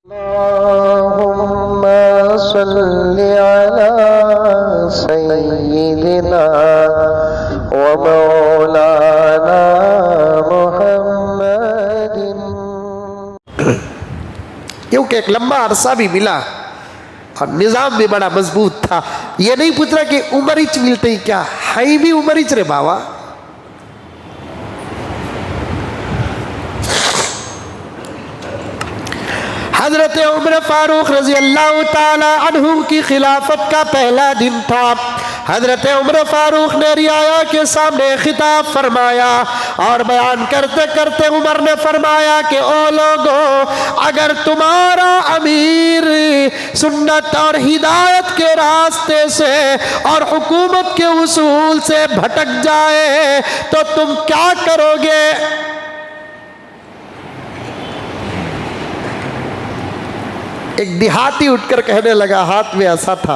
अल्लाहुम्मा सल्लि अला सय्यिदिना व मौलाना मुहम्मदिन। क्योंकि एक लंबा अरसा भी मिला और निज़ाम भी बड़ा मजबूत था। ये नहीं पूछ रहा कि उमरिच मिलते ही क्या है, भी उमरिच रे बाबा। हजरत उमर फारूक रजी अल्लाह ताला अन्हु की खिलाफत का पहला दिन था। हजरत उमर फारूक ने रियाया के सामने खिताब फरमाया और बयान करते करते उमर ने फरमाया कि ओ लोगों, अगर तुम्हारा अमीर सुन्नत और हिदायत के रास्ते से और हुकूमत के उसूल से भटक जाए तो तुम क्या करोगे? एक देहाती उठकर कहने लगा, हाथ में आसा था,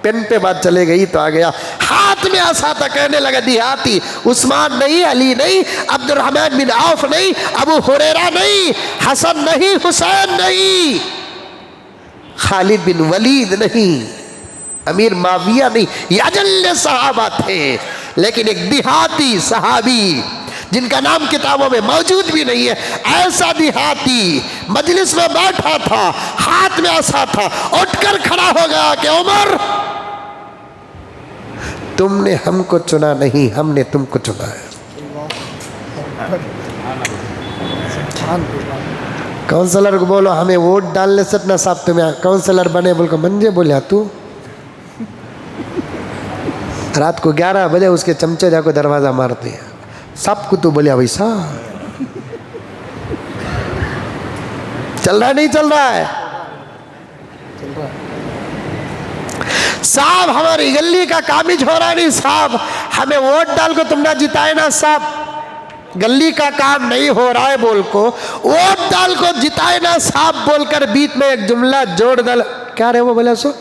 पेन पे बात चले गई तो आ गया, हाथ में आसा था। कहने लगा देहाती, उस्मान नहीं, अली नहीं, अब्दुर्रहमान बिन औफ नहीं, अबू हुरैरा नहीं, हसन नहीं, हुसैन नहीं, खालिद बिन वलीद नहीं, अमीर माविया नहीं, ये अजल्ले सहाबा थे। लेकिन एक देहाती सहाबी जिनका नाम किताबों में मौजूद भी नहीं है, ऐसा देहाती मजलिस में बैठा था, हाथ में आसा था, उठकर खड़ा हो गया कि उमर, तुमने हमको चुना नहीं, हमने तुमको चुना है। काउंसलर को बोलो हमें वोट डालने से ना साहब तुम्हें काउंसलर बने, बोल को मंजे बोलिया तू। रात को 11 बजे उसके चमचे जाकर दरवाजा मारते हैं, सबको तो बोलिया वैसा चल रहा है, नहीं चल रहा है साहब, हमारी गली का कामिज हो रहा है नहीं साहब, हमें वोट डाल को तुम ना जिताए ना साहब, गली का काम नहीं हो रहा है बोल को वोट डाल को जिताए ना साहब बोलकर बीच में एक जुमला जोड़ डाल। क्या रे वो बोले, सो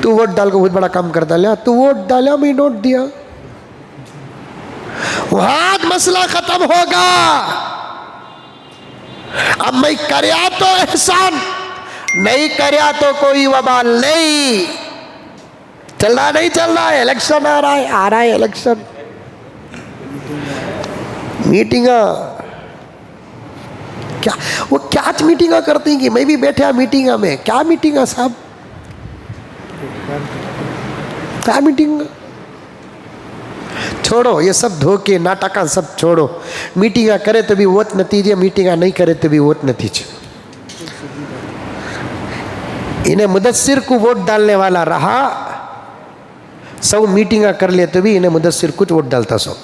तू वोट डाल को बहुत बड़ा काम कर डाला, तू वोट डाला मैं नोट दिया, वहां मसला खत्म होगा। अब मैं करया तो एहसान, नहीं करया तो कोई वबाल नहीं। चल रहा नहीं चल रहा है, इलेक्शन आ रहा है इलेक्शन, मीटिंगा क्या वो क्या मीटिंगा करती हैं कि मैं भी बैठा मीटिंगा में, क्या मीटिंगा साहब, क्या मीटिंगा? छोड़ो ये सब धोखे नाटका सब छोड़ो, मीटिंगा करे तो भी वोट नतीजे, मीटिंगा नहीं करे तो भी वोट नतीजे। इन्हें मुदस्सिर को वोट डालने वाला रहा, 100 मीटिंगा कर ले तो भी इन्हें मुदस्सिर कुछ वोट डालता 100।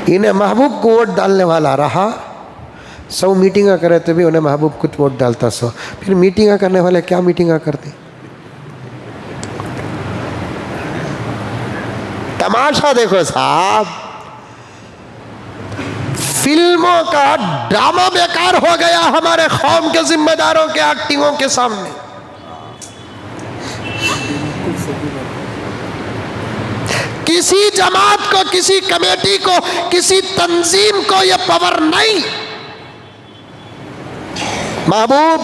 इन्हें महबूब को वोट डालने वाला रहा, 100 मीटिंगा करे तो भी उन्हें महबूब कुछ वोट डालता 100। फिर मीटिंगा करने वाले क्या मीटिंगा करते? तमाशा देखो साहब, फिल्मों का ड्रामा बेकार हो गया हमारे कौम के जिम्मेदारों के एक्टिंगों के सामने। किसी जमात को, किसी कमेटी को, किसी तंजीम को यह पावर नहीं। महबूब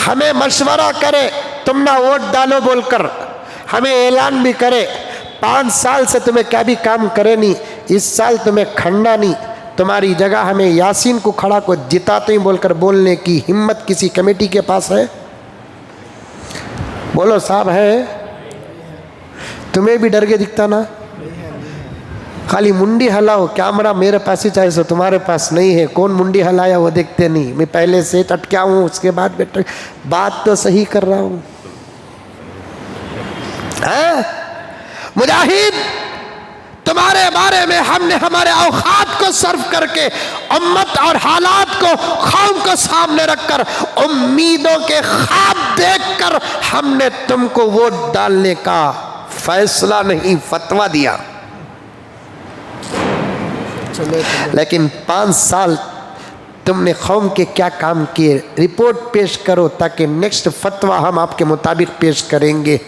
हमें मशवरा करे, तुम ना वोट डालो बोलकर हमें ऐलान भी करे, 5 साल से तुम्हें क्या भी काम करे नहीं, इस साल तुम्हें खंडा नहीं, तुम्हारी जगह हमें यासीन को खड़ा को जिताते ही बोलकर बोलने की हिम्मत किसी कमेटी के पास है? बोलो साहब है? तुम्हें भी डर के दिखता ना? खाली मुंडी हलाओ, कैमरा मेरे पास ही चाहिए, सो तुम्हारे पास नहीं है, कौन मुंडी हलाया वो देखते नहीं, मैं पहले से टटक्या हूँ, उसके बाद बेटा बात तो सही कर रहा हूँ। मुजाहिद तुम्हारे बारे में हमने हमारे औकात को सर्व करके उम्मत और हालात को, कौम को सामने रखकर, उम्मीदों के ख्वाब देखकर हमने तुमको वोट डालने का फैसला नहीं फतवा दिया। लेकिन 5 साल तुमने कौम के क्या काम किए, रिपोर्ट पेश करो ताकि नेक्स्ट फतवा हम आपके मुताबिक पेश करेंगे।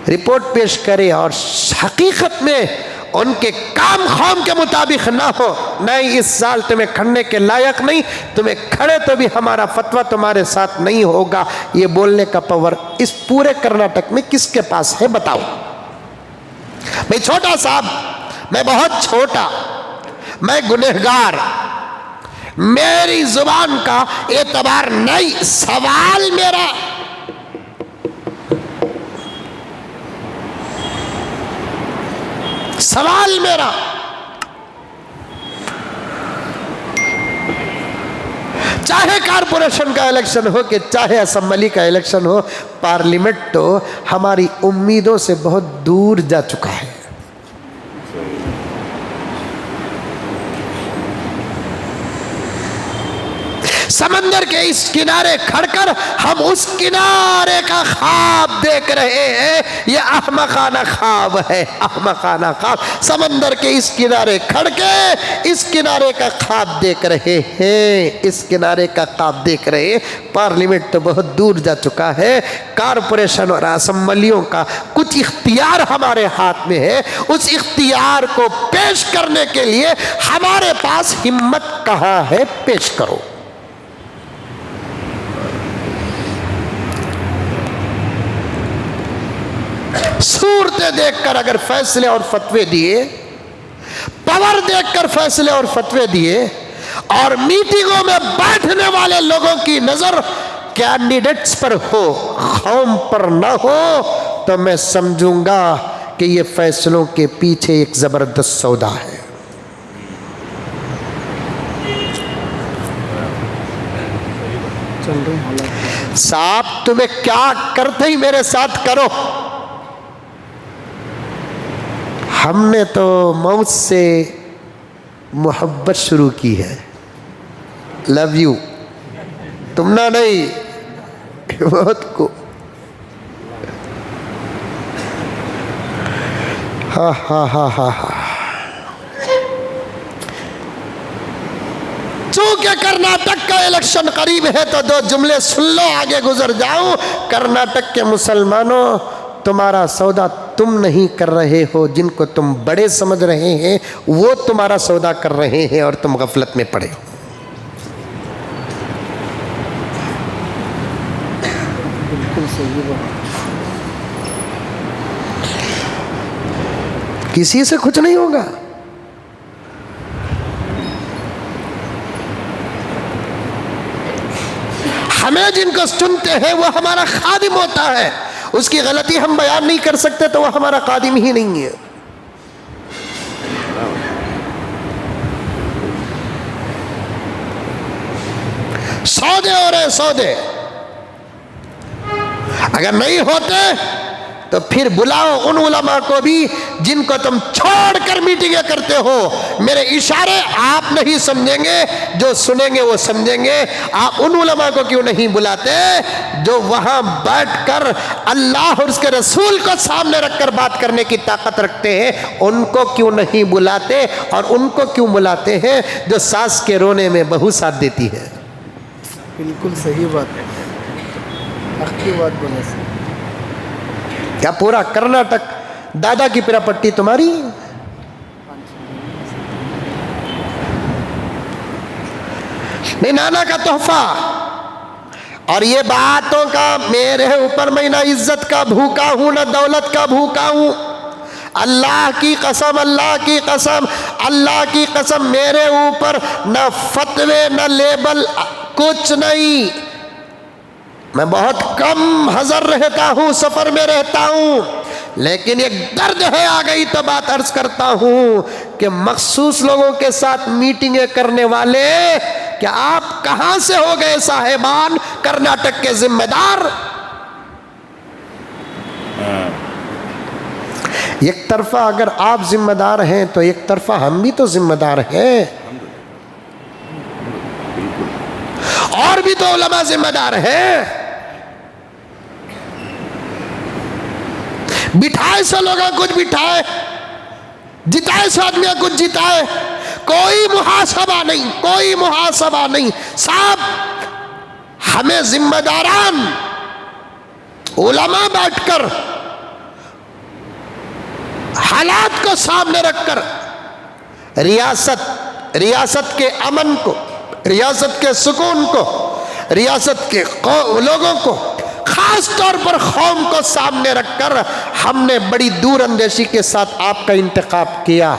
रिपोर्ट पेश करे और हकीकत में उनके काम खाम के मुताबिक ना हो, नहीं इस साल तुम्हें खड़ने के लायक नहीं, तुम्हें खड़े तो भी हमारा फतवा तुम्हारे साथ नहीं होगा, ये बोलने का पावर इस पूरे कर्नाटक में किसके पास है बताओ? मैं छोटा साहब, मैं बहुत छोटा, मैं गुनहगार, मेरी जुबान का एतबार नहीं। सवाल मेरा चाहे कारपोरेशन का इलेक्शन हो कि चाहे असेंबली का इलेक्शन हो, पार्लियामेंट तो हमारी उम्मीदों से बहुत दूर जा चुका है। समंदर के इस किनारे खड़कर हम उस किनारे का ख्वाब देख रहे हैं, ये अहमकाना ख्वाब है, अहमकाना ख्वाब। समंदर के इस किनारे खड़के इस किनारे का ख्वाब देख रहे हैं, इस किनारे का ख्वाब देख रहे हैं। पार्लियामेंट तो बहुत दूर जा चुका है, कारपोरेशन और असेंबलियों का कुछ इख्तियार हमारे हाथ में है, उस इख्तियार को पेश करने के लिए हमारे पास हिम्मत कहाँ है? पेश करो। सूरतें देखकर अगर फैसले और फतवे दिए, पावर देखकर फैसले और फतवे दिए, और मीटिंगों में बैठने वाले लोगों की नजर कैंडिडेट्स पर हो, कौम पर ना हो, तो मैं समझूंगा कि ये फैसलों के पीछे एक जबरदस्त सौदा है। साहब तुम्हें क्या करते ही मेरे साथ करो, हमने तो मौत से मोहब्बत शुरू की है। लव यू, तुम ना नहीं, मौत को। हा हा हा हा हा। चूंकि कर्नाटक का इलेक्शन करीब है तो दो जुमले सुन लो, आगे गुजर जाऊं। कर्नाटक के मुसलमानों, तुम्हारा सौदा तुम नहीं कर रहे हो, जिनको तुम बड़े समझ रहे हैं वो तुम्हारा सौदा कर रहे हैं और तुम गफलत में पड़े हो। बिल्कुल सही बात। किसी से कुछ नहीं होगा। हमें जिनको चुनते हैं वो हमारा खादिम होता है, उसकी गलती हम बयान नहीं कर सकते तो वह हमारा खादिम ही नहीं है। सौदे हो रहे सौदे, अगर नहीं होते तो फिर बुलाओ उन उलमा को भी जिनको तुम छोड़कर मीटिंगें करते हो। मेरे इशारे आप नहीं समझेंगे, जो सुनेंगे वो समझेंगे। आप उन उलमा को क्यों नहीं बुलाते जो वहां बैठकर अल्लाह और उसके रसूल को सामने रखकर बात करने की ताकत रखते हैं? उनको क्यों नहीं बुलाते? और उनको क्यों बुलाते हैं जो सास के रोने में बहू साथ देती है? बिल्कुल सही बात है, अच्छी बात बोले। क्या पूरा कर्नाटक दादा की पिरापट्टी तुम्हारी? नहीं, नाना का तोहफा। और ये बातों का मेरे ऊपर, मैं ना इज्जत का भूखा हूं ना दौलत का भूखा हूं। अल्लाह की कसम, अल्लाह की कसम, अल्लाह की कसम, मेरे ऊपर न फतवे न लेबल कुछ नहीं। मैं बहुत कम हजर रहता हूँ, सफर में रहता हूँ, लेकिन एक दर्द है, आ गई तो बात अर्ज करता हूँ कि मखसूस लोगों के साथ मीटिंगें करने वाले, क्या आप कहां से हो गए साहेबान कर्नाटक के जिम्मेदार? एक तरफा अगर आप जिम्मेदार हैं तो एक तरफा हम भी तो जिम्मेदार हैं, और भी तो उलमा जिम्मेदार हैं। बिठाए सो लोग कुछ बिठाए, जिताए सो आदमी कुछ जिताए, कोई मुहासबा नहीं, कोई मुहासबा नहीं। साहब हमें जिम्मेदारान उलमा बैठकर हालात को सामने रखकर रियासत के अमन को, रियासत के सुकून को, रियासत के लोगों को, खास तौर पर कौम को सामने रखकर हमने बड़ी दूर अंदेशी के साथ आपका इंतखाब किया।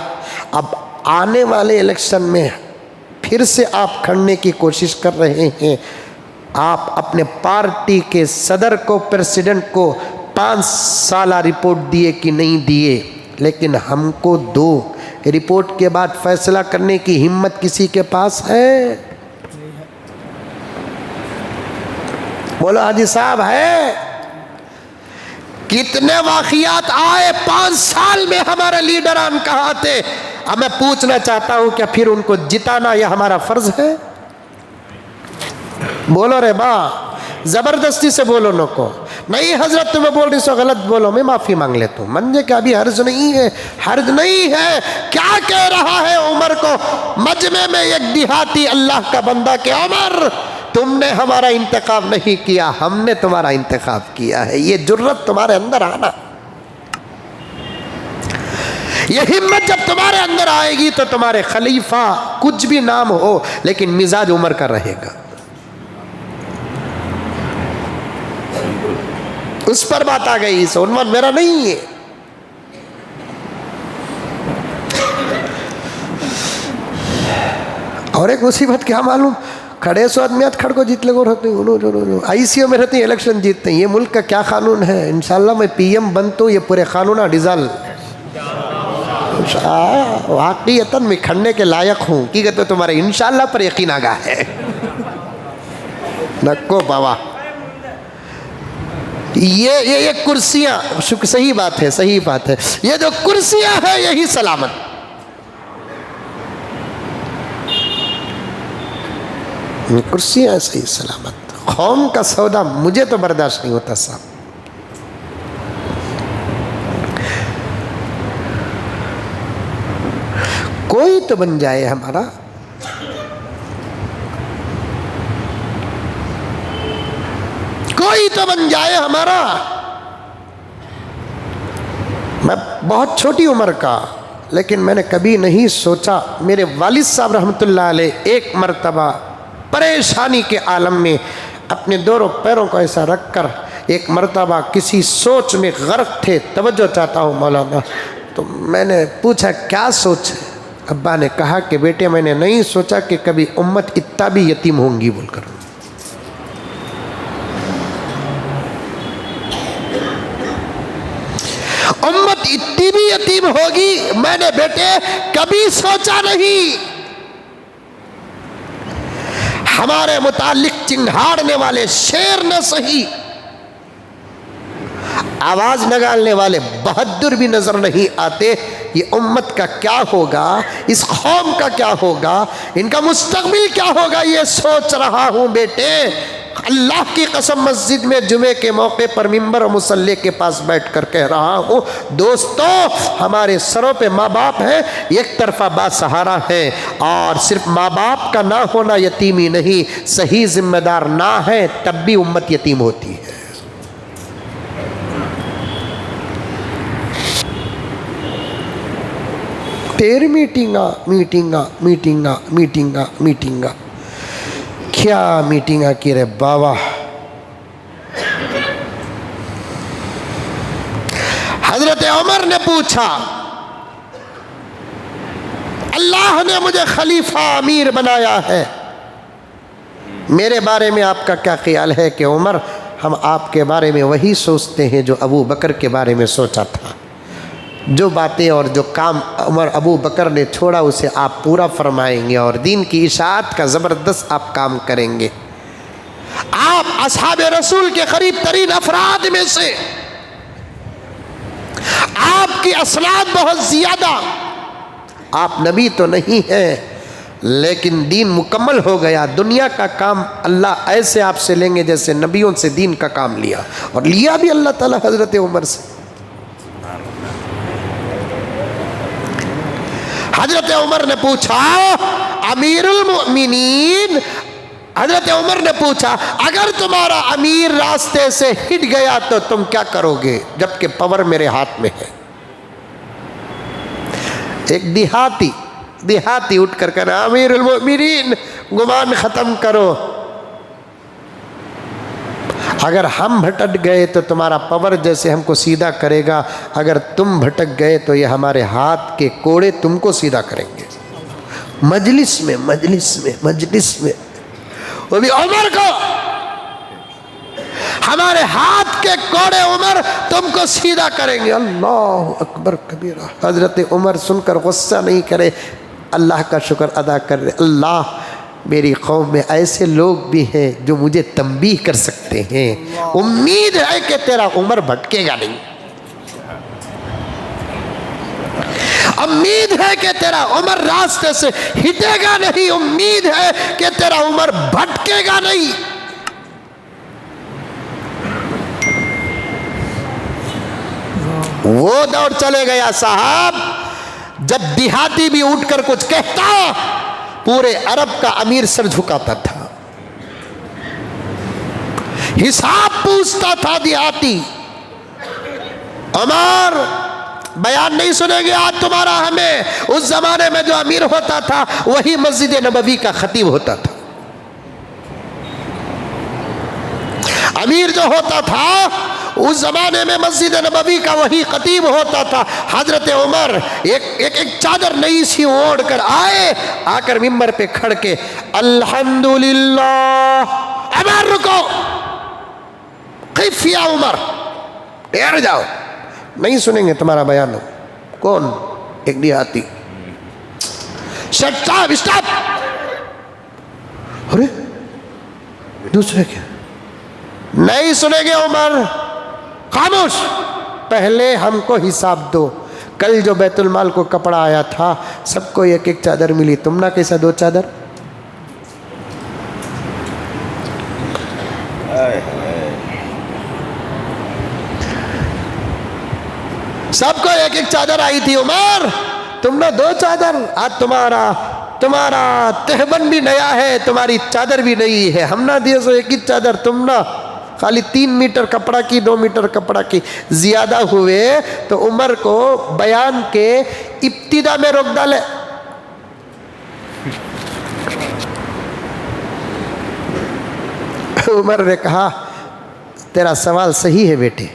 अब आने वाले इलेक्शन में फिर से आप खड़ने की कोशिश कर रहे हैं। आप अपने पार्टी के सदर को, प्रेसिडेंट को 5 साल रिपोर्ट दिए कि नहीं दिए, लेकिन हमको 2 रिपोर्ट के बाद फैसला करने की हिम्मत किसी के पास है? बोलो हाजी साहब, है? कितने वाक़ियात आए 5 साल में, हमारे लीडरान कहाँ थे? अब मैं पूछना चाहता हूं, क्या फिर उनको जिताना यह हमारा फर्ज है? बोलो रे बा, जबरदस्ती से बोलो नो को नहीं। हजरत तुम्हें बोल रही सो गलत बोलो, मैं माफी मांग लेता हूं। मन के अभी हर्ज नहीं है, हर्ज नहीं है। क्या कह रहा है उमर को मजमे में एक देहाती अल्लाह का बंदा के, उमर तुमने हमारा इंतखाब नहीं किया, हमने तुम्हारा इंतखाब किया है। ये जुर्रत तुम्हारे अंदर आना, ये हिम्मत जब तुम्हारे अंदर आएगी तो तुम्हारे खलीफा कुछ भी नाम हो, लेकिन मिजाज उमर का रहेगा। उस पर बात आ गई, इस उन्मन मेरा नहीं है। और एक मुसीबत क्या मालूम, खड़े सो आदमी खड़ को जीत लगो रहते हैं, आईसीयू में रहते हैं, इलेक्शन जीतते हैं। ये मुल्क का क्या कानून है? इंशाल्लाह मैं पीएम बनता हूँ, ये पूरे कानून डिजल वाकईतन मैं खड़ने के लायक हूँ। की कहते तुम्हारे इंशाल्लाह पर यकीन आगा है नको बाबा। ये कुर्सियां, सही बात है, सही बात है। ये जो कुर्सियां हैं यही सलामत, ये कुर्सियां सही सलामत। कौम का सौदा मुझे तो बर्दाश्त नहीं होता साहब। कोई तो बन जाए हमारा, कोई तो बन जाए हमारा। मैं बहुत छोटी उम्र का, लेकिन मैंने कभी नहीं सोचा। मेरे वालिद साहब रहमतुल्लाह अलैह एक मर्तबा परेशानी के आलम में अपने दोनों पैरों को ऐसा रखकर एक मर्तबा किसी सोच में गर्क थे। तवज्जो चाहता हूँ मौलाना। तो मैंने पूछा क्या सोच है? अब्बा ने कहा कि बेटे मैंने नहीं सोचा कि कभी उम्मत इतना भी यतीम होंगी बोलकर। उम्मत इतनी भी यतीम होगी मैंने बेटे कभी सोचा नहीं। हमारे मुतालिक चिंघाड़ने वाले शेर न सही, आवाज निकालने वाले बहादुर भी नजर नहीं आते। ये उम्मत का क्या होगा, इस कौम का क्या होगा, इनका मुस्तकबिल क्या होगा, ये सोच रहा हूं बेटे। अल्लाह की कसम मस्जिद में जुमे के मौके पर मिंबर और मुसल्ले के पास बैठकर कह रहा हूँ, दोस्तों हमारे सरों पे माँ बाप है, एक तरफा बासहारा है। और सिर्फ माँ बाप का ना होना यतीमी नहीं, सही जिम्मेदार ना है तब भी उम्मत यतीम होती है। तेरी मीटिंगा मीटिंगा मीटिंगा मीटिंगा मीटिंगा, क्या मीटिंगा की रे बाबा। हजरत उमर ने पूछा, अल्लाह ने मुझे खलीफा अमीर बनाया है, मेरे बारे में आपका क्या ख्याल है? कि उमर हम आपके बारे में वही सोचते हैं जो अबू बकर के बारे में सोचा था। जो बातें और जो काम उमर अबू बकर ने छोड़ा उसे आप पूरा फरमाएंगे और दीन की इशाअत का ज़बरदस्त आप काम करेंगे। आप असहाबे रसूल के करीब तरीन अफराद में से, आपकी असलात बहुत ज़्यादा, आप नबी तो नहीं हैं लेकिन दीन मुकम्मल हो गया। दुनिया का काम अल्लाह ऐसे आपसे लेंगे जैसे नबियों से दीन का काम लिया, और लिया भी अल्लाह ताला हज़रत उमर से। हजरत उमर ने पूछा, अमीरुल मोमिनीन, हजरत उमर ने पूछा अगर तुम्हारा अमीर रास्ते से हिट गया तो तुम क्या करोगे? जबकि पावर मेरे हाथ में है। एक देहाती उठ कर कहना अमीरुल मोमिनीन गुमान खत्म करो, अगर हम भटक गए तो तुम्हारा पवर जैसे हमको सीधा करेगा, अगर तुम भटक गए तो ये हमारे हाथ के कोड़े तुमको सीधा करेंगे। मजलिस में वो भी उमर को, हमारे हाथ के कोड़े उमर तुमको सीधा करेंगे। अल्लाह अकबर कबीरा। हजरत उमर सुनकर गुस्सा नहीं करे, अल्लाह का शुक्र अदा कर रहे, अल्लाह मेरी कौम में ऐसे लोग भी हैं जो मुझे तंबीह कर सकते हैं, उम्मीद है कि तेरा उमर भटकेगा नहीं, उम्मीद है कि तेरा उमर रास्ते से हिटेगा नहीं, उम्मीद है कि तेरा उमर भटकेगा नहीं। वो दौड़ चले गया साहब, जब देहाती भी उठकर कुछ कहता पूरे अरब का अमीर सर झुकाता था, हिसाब पूछता था देहाती। उमर बयान नहीं सुनेंगे आज तुम्हारा हमें। उस जमाने में जो अमीर होता था वही मस्जिद नबवी का खतीब होता था। अमीर जो होता था उस जमाने में मस्जिद नबवी का वही खतीब होता था। हजरत उमर एक चादर नई सी ओढ़ कर आए, आकर मिंबर पे खड़ के अल्हम्दुलिल्लाह। उमर रुको, किफिया उमर, ठहर जाओ, नहीं सुनेंगे तुम्हारा बयान। कौन? एक देहाती। स्टॉप। अरे दूसरे क्या? नहीं सुनेंगे उमर, खामोश, पहले हमको हिसाब दो। कल जो बैतुल माल को कपड़ा आया था सबको एक एक चादर मिली, तुम ना कैसा 2 चादर? सबको एक एक चादर आई थी उमर, तुम ना 2 चादर। आज तुम्हारा तहबन भी नया है, तुम्हारी चादर भी नई है, हम ना दिए सो एक ही चादर, तुम ना खाली 3 मीटर कपड़ा की 2 मीटर कपड़ा की ज्यादा हुए तो उमर को बयान के इब्तिदा में रोक डाले। उमर ने कहा तेरा सवाल सही है बेटे,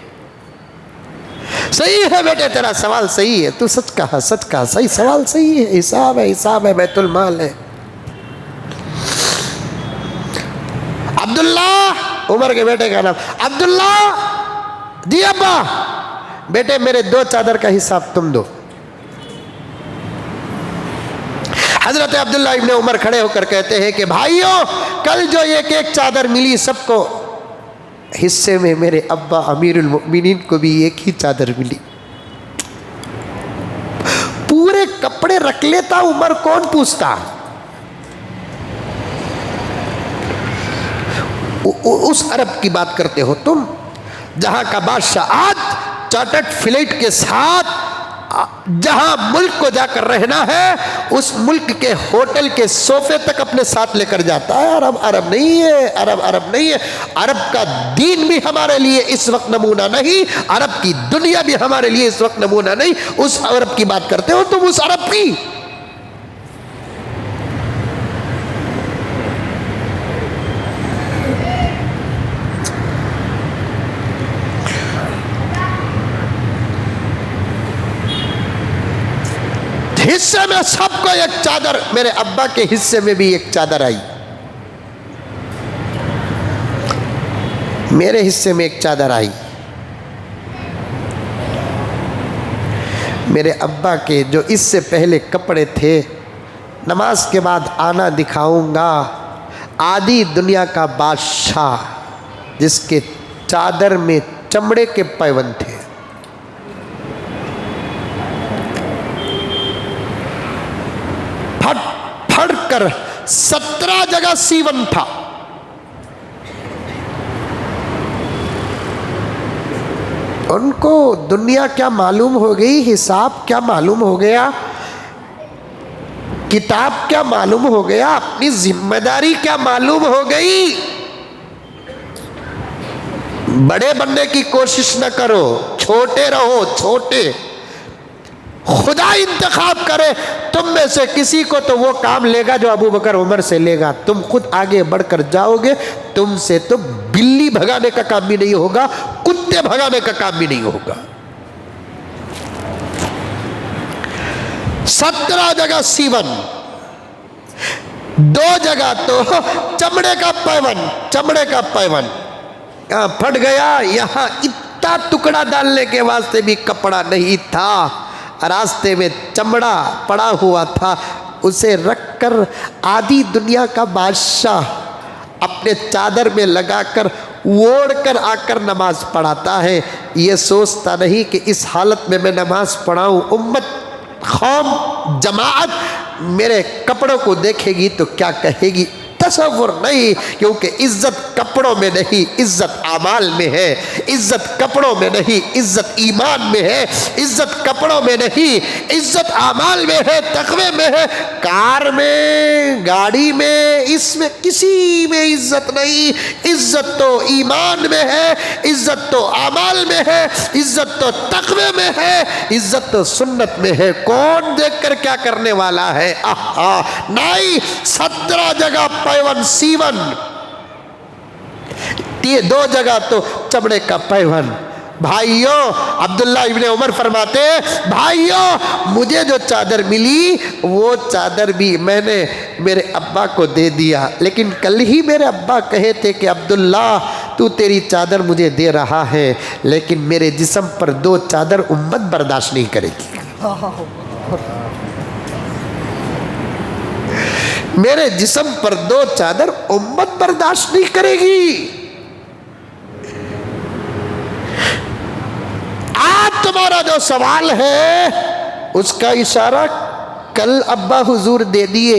सही है बेटे, तेरा सवाल सही है, तू सच कहा, सही सवाल सही है, हिसाब है, बैतुल माल है। अब्दुल्ला, उमर के बेटे का नाम अब्दुल्ला, जी अब्बा। बेटे मेरे 2 चादर का हिसाब तुम दो। हजरत अब्दुल्ला इब्ने उमर खड़े होकर कहते हैं कि भाइयों, कल जो एक चादर मिली सबको हिस्से में, मेरे अब्बा अमीरुल मोमिनीन को भी एक ही चादर मिली। पूरे कपड़े रख लेता उमर, कौन पूछता? उस अरब की बात करते हो तुम जहां का बादशाह आज चार्टर्ड फ्लाइट के साथ जहां मुल्क को जाकर रहना है उस मुल्क के होटल के सोफे तक अपने साथ लेकर जाता है। अरब नहीं है, अरब नहीं है। अरब का दीन भी हमारे लिए इस वक्त नमूना नहीं, अरब की दुनिया भी हमारे लिए इस वक्त नमूना नहीं। उस अरब की बात करते हो तुम, उस अरब की। हिस्से में सबको एक चादर, मेरे अब्बा के हिस्से में भी एक चादर आई, मेरे हिस्से में एक चादर आई। मेरे अब्बा के जो इससे पहले कपड़े थे, नमाज के बाद आना दिखाऊंगा, आधी दुनिया का बादशाह जिसके चादर में चमड़े के पैबंद थे। फट कर 17 जगह सीवन था। उनको दुनिया क्या मालूम हो गई, हिसाब क्या मालूम हो गया, किताब क्या मालूम हो गया, अपनी जिम्मेदारी क्या मालूम हो गई। बड़े बनने की कोशिश न करो, छोटे रहो, छोटे। खुदा इंतखाब करे तुम में से किसी को तो वो काम लेगा जो अबू बकर उमर से लेगा। तुम खुद आगे बढ़कर जाओगे, तुमसे तो बिल्ली भगाने का काम भी नहीं होगा, कुत्ते भगाने का काम भी नहीं होगा। 17 जगह सीवन, 2 जगह तो चमड़े का पैवन, चमड़े का पैवन यहाँ फट गया। यहाँ इतना टुकड़ा डालने के वास्ते भी कपड़ा नहीं था, रास्ते में चमड़ा पड़ा हुआ था, उसे रखकर आधी दुनिया का बादशाह अपने चादर में लगाकर ओढ़कर आकर नमाज पढ़ाता है। ये सोचता नहीं कि इस हालत में मैं नमाज पढ़ाऊं, उम्मत कौम जमात मेरे कपड़ों को देखेगी तो क्या कहेगी, तसव्वुर नहीं। क्योंकि इज्जत कपड़ों में नहीं, इज्जत आमाल में है। इज्जत कपड़ों में नहीं, इज्जत ईमान में है। इज्जत कपड़ों में नहीं, इज्जत आमाल में है, तकवे में है। कार में, गाड़ी में, इसमें किसी में इज्जत नहीं। इज्जत तो ईमान में है, इज्जत तो आमाल में है, इज्जत तो तकवे में है, इज्जत तो सुन्नत में है। कौन देखकर क्या करने वाला है? आहा नहीं। 17 जगह पैवन सीवन, 2 जगह तो चमड़े का पैवन। भाइयों, अब्दुल्ला इब्ने उमर फरमाते, भाइयों मुझे जो चादर मिली वो चादर भी मैंने मेरे अब्बा को दे दिया। लेकिन कल ही मेरे अब्बा कहे थे कि अब्दुल्ला तू तेरी चादर मुझे दे रहा है, लेकिन मेरे जिस्म पर 2 चादर उम्मत बर्दाश्त नहीं करेगी। मेरे जिस्म पर 2 चादर उम्मत बर्दाश्त नहीं करेगी। आज तुम्हारा जो सवाल है उसका इशारा कल अब्बा हुजूर दे दिए।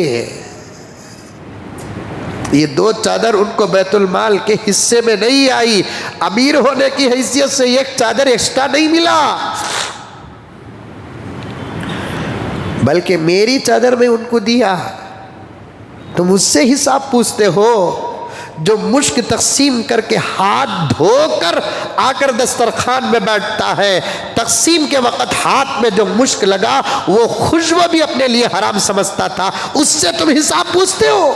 ये 2 चादर उनको बैतुल माल के हिस्से में नहीं आई। अमीर होने की हैसियत से 1 चादर एक्स्ट्रा नहीं मिला, बल्कि मेरी चादर में उनको दिया। तुम उससे हिसाब पूछते हो जो मुश्क तकसीम करके हाथ धोकर आकर दस्तरखान में बैठता है। तकसीम के वक़्त हाथ में जो मुश्क लगा वो खुशबू भी अपने लिए हराम समझता था, उससे तुम हिसाब पूछते हो।